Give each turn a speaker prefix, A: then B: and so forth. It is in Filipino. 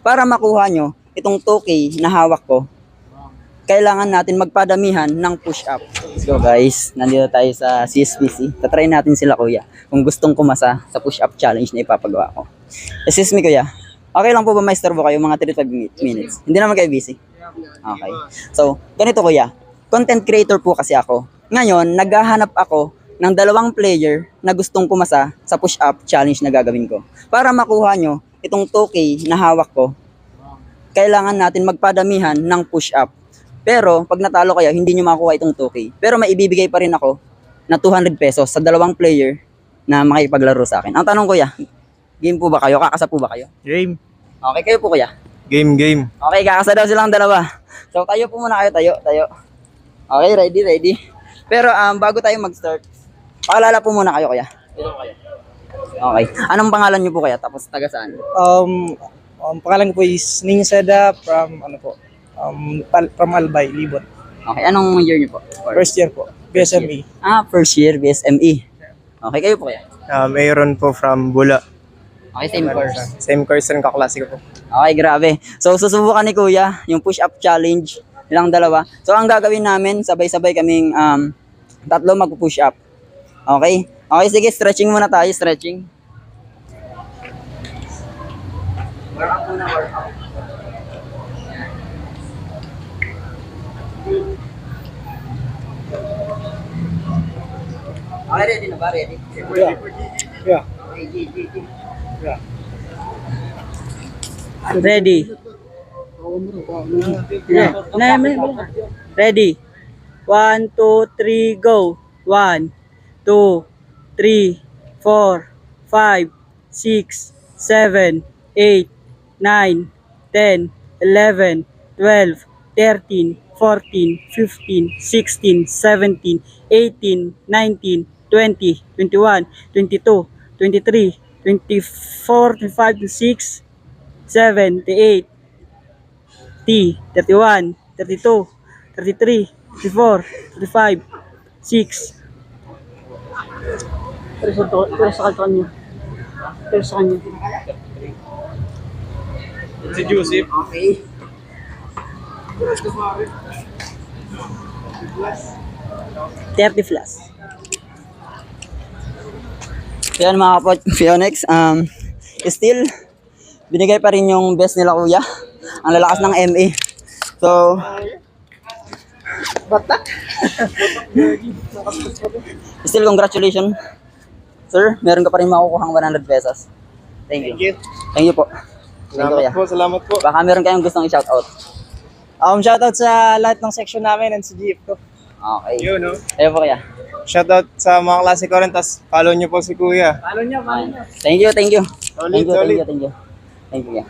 A: Para makuha nyo itong 2K na hawak ko, kailangan natin magpadamihan ng push-up. So guys, nandito tayo sa CSBC. Tatry natin sila kuya kung gustong kumasa sa push-up challenge na ipapagawa ko. Excuse me kuya, okay lang po ba maistorbo kayo mga 35 minutes? Hindi naman kayo busy? Okay. So, ganito kuya, content creator po kasi ako. Ngayon, naghahanap ako ng 2 player na gustong kumasa sa push-up challenge na gagawin ko. Para makuha nyo itong 2K na hawak ko, kailangan natin magpadamihan ng push-up. Pero, pag natalo kayo, hindi nyo makuha itong 2K. Pero may ibibigay pa rin ako na 200 pesos sa 2 player na makipaglaro sa akin. Ang tanong kuya, game po ba kayo? Kakasa po ba kayo?
B: Game.
A: Okay, kayo po kuya?
B: Game.
A: Okay, kakasa daw silang 2. So, tayo po muna kayo, tayo. Okay, ready. Pero, bago tayo mag-start, pakilala po muna kayo kuya. Ito kayo. Okay. Anong pangalan nyo po kaya? Tapos taga saan?
C: Pangalan ko po is Ning Seda from from Albay, Libon.
A: Okay, anong year nyo po?
C: First year po, BSME.
A: First year, BSME. Okay, kayo po kaya?
B: Aaron po from Bula.
A: Okay, same course.
B: Same course rin kaklase ko po.
A: Okay, grabe. So, susubukan ni Kuya yung push-up challenge nilang 2. So, ang gagawin namin, sabay-sabay kaming 3 mag-push up. Okay? Okay, sige, stretching muna tayo, stretching. Workout muna, workout. Okay, ready na ba? Ready?
C: Yeah.
A: Okay, G.
C: Yeah.
D: Ready. Ready. 1, 2, 3, go. 1, 2, 3, 4, 5, 6, 7, 8, 9, 10, 11, 12, 13, 14, 15, 16, 17, 18, 19, 20, 21, 22, 23, 24, 25, 26, 7, 8, 31, 32, 33, 34, 35, 6. Pero sa kanya.
B: Si Joseph.
A: Okay.
D: 30 plus.
A: Yan mga Phoenix, still, binigay pa rin yung best nila kuya. Ang lalakas ng MA. So, still, congratulations. Sir, meron ka pa rin makukuhang 100 pesos. Thank you. Thank you po. Thank you kuya.
B: Salamat po.
A: Baka meron kayong gustong i-shoutout.
C: Shoutout sa lahat ng section namin and sa GF ko.
A: Okay.
B: Yun, no?
A: Ayun po kuya.
B: Shoutout sa mga klase ko rin, tas follow nyo po si Kuya.
C: Follow niyo.
A: Thank you. Thank you
B: Solid.
A: kuya. Thank you.